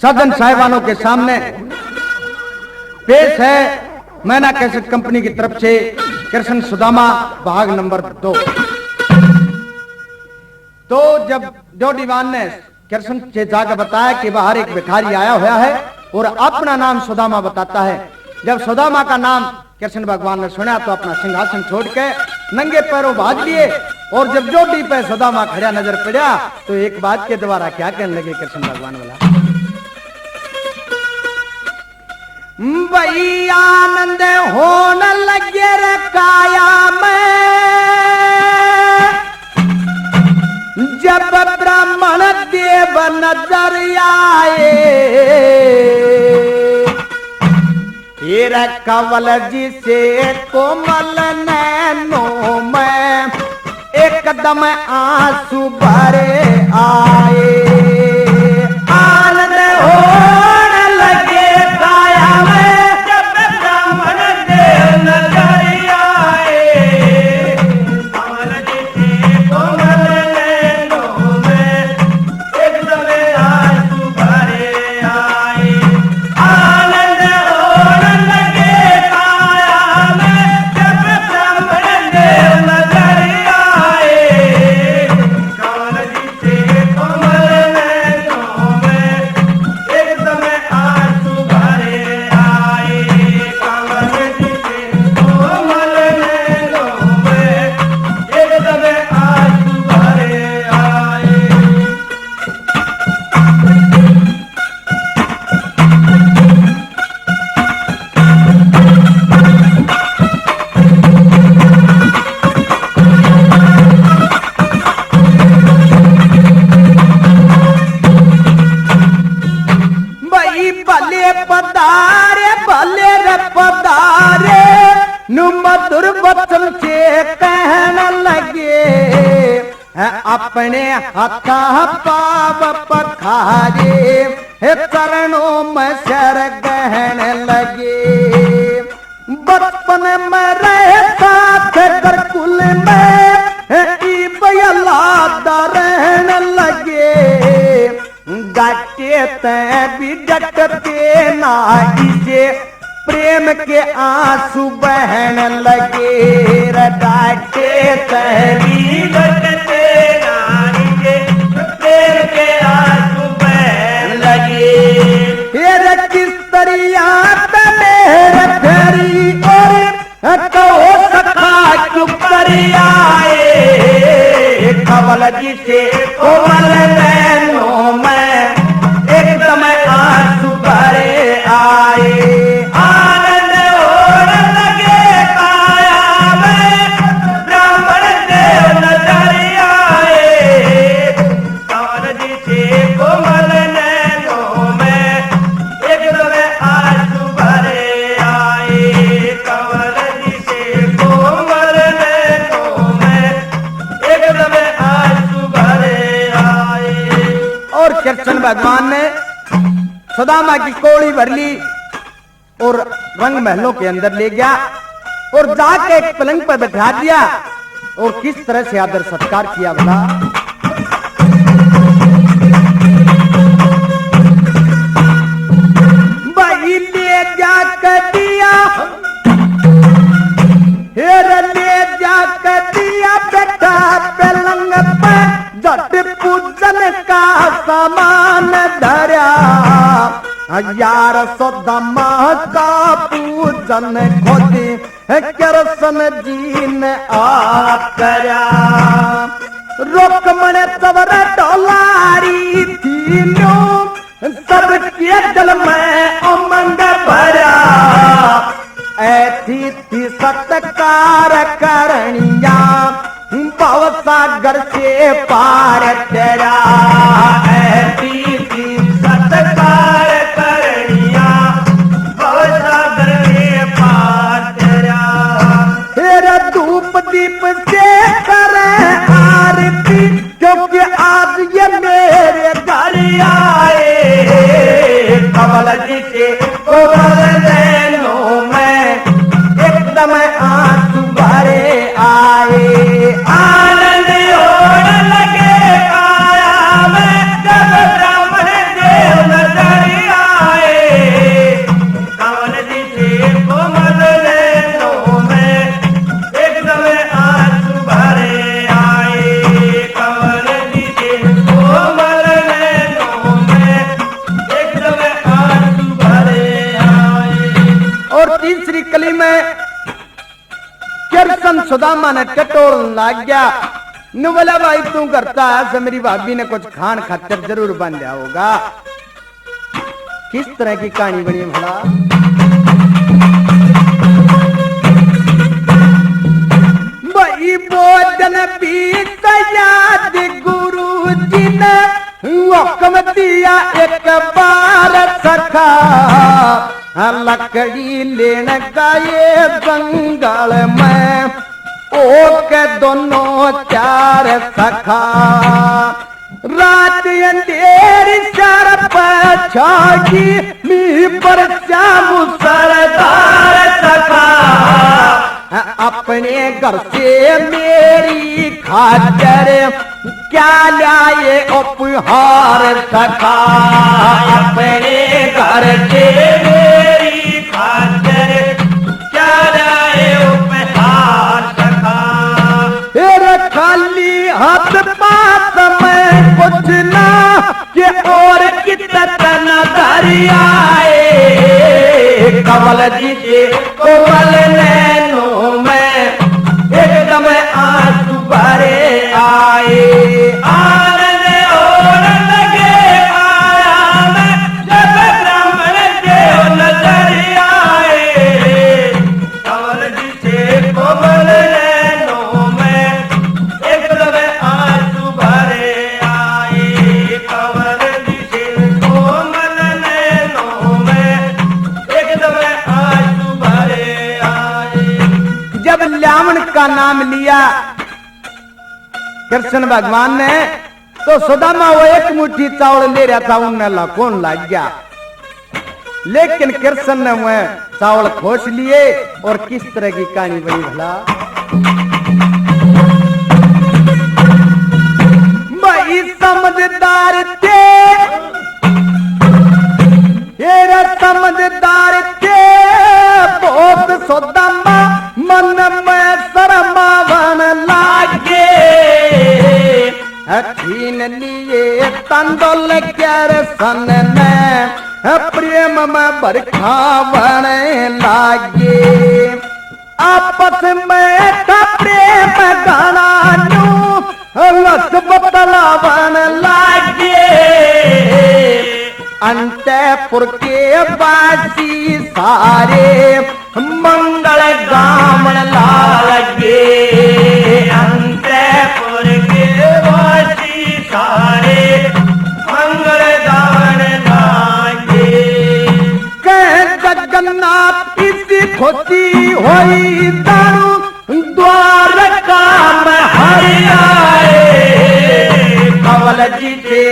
सदन साहिबानों के सामने पेश है मैना कैसेट कंपनी की तरफ से कृष्ण सुदामा भाग नंबर 2। तो जब जो दीवान ने कृष्ण से जाकर बताया कि बाहर एक भिखारी आया हुआ है और अपना नाम सुदामा बताता है। जब सुदामा का नाम कृष्ण भगवान ने सुना तो अपना सिंहासन छोड़ के नंगे पैरों भाग लिए और जब जोड़ी पे सुदामा खड़ा नजर पड़ा तो एक बात के द्वारा क्या कहने लगे कृष्ण भगवान वाला, भाई आनंद होने लगे रे काया में जब ब्राह्मण देव नजर आए। हीरा कंवल जी से कोमल नैनों में एकदम आंसू भरे आए। आनंद होने लगे काया में जब ब्राह्मण देव नजर आए। कंवल जी से कोमल नैनों में एकदम आंसू भरे आए। आनंद होने लगे काया में जब ब्राह्मण देव नजर आए। कंवल जी से कोमल नैनों में एकदम आंसू भरे आए। कंवल जी से कोमल नैनों में एकदम आंसू भरे आए। भाई भले रे पधारे नु मधुर वचन से कहने लगे है अपने हाथा पाव पखारे है चरणों में सर गहने लगे। बचपन में रहे साथ गुरुकुल में रहने लगे। गाटे तय भी डटते ना इसे प्रेम के आंसू बहने लगे। डाटे तय भी डटते ना इसे प्रेम के आंसू बहने लगे। फिर किस तरिया मेरे फेरी और कहो सखा चुप कर आए। कंवल जी से कोमल नैनों में एकदम आंसू भरे आए। आनंद होने लगे काया में ब्राह्मण देव नजर आए। कंवल जी से कोमल नैनों में एकदम आंसू भरे आए। कंवल जी से कोमल नैनों में एकदम आंसू भरे आए। और कृष्ण भगवान ने सुदामा की कोड़ी भर ली और रंग महलों के अंदर ले गया और जाके एक पलंग पर बैठा दिया और किस तरह से आदर सत्कार किया बता। भाई ले जाकर दिया ले जाकर दिया बेटा पलंग पर जट पूजन का सामान धरा। यार सुदामा का पूजन खोदी कृष्ण जी ने आ करा। रुक्मण सवर डोलारी थी सबके दिल में उमंग भरा। ऐसी थी सत्कार करणिया भव सागर से पार तेरा। ऐसी थी सत्कार करणिया भव सागर से पार तेरा। तेरा धूप दीप से करे आरती क्योंकि आज ये मेरे घर आए। कंवल जी से कोमल नैनों में एकदम आंसू भरे आए। आनंद होने लगे काया एकदम सुदामा ने टटोल लग गया। नु बोला भाई तू करता है, मेरी भाभी ने कुछ खान खातर जरूर बांधा होगा। किस तरह की कहानी बनी भला? भाई भोजन पीत याद गुरु जी ने हुक्म दिया एक बार सखा, लकड़ी लेन गए जंगल में ओ के दोनों चार सखा। रात अंधेरी सर पर छागी मी पर श्याम सरदार सखा, अपने घर से मेरी खातर क्या लाए उपहार सखा। अपने घर से मेरी खातर क्या लाए उपहार सखा। तेरे खाली हाथ पात में कुछ ना कि और कितना नजर आए। कमल जी के कोमल नैनों में एकदम आंसू भरे आए। आनंद और लगे आया मैं जब ब्राह्मण के नजर आए। कमल जी के कोमल नैनों में एकदम आंसू भरे आए। कमल जी के कोमल नैनों में एकदम आंसू भरे आए। जब ल्यामन का नाम लिया कृष्ण भगवान ने, तो सुदामा वो एक मुट्ठी चावल ले रहा था, उनने लखोन लग गया। लेकिन कृष्ण ने वह चावल खोस लिए। और किस तरह की कहानी बनी भला? भाई समझदार थे, ये समझदार थे बहुत। सुदामा मन में शर्मावन लागे, छीन लिए तंदुल कृष्ण ने प्रेम में बरखावन लागे। आपस में था प्रेम गाना लस बतलावन लागे। अंतपुर के बासी सारे मंगल गावन लागे। अंतपुर के बासी सारे मंगल गावन लागे। कह जगन्नाथ इसी खुशी होई दारू द्वारका में हरि आए। कमल जी के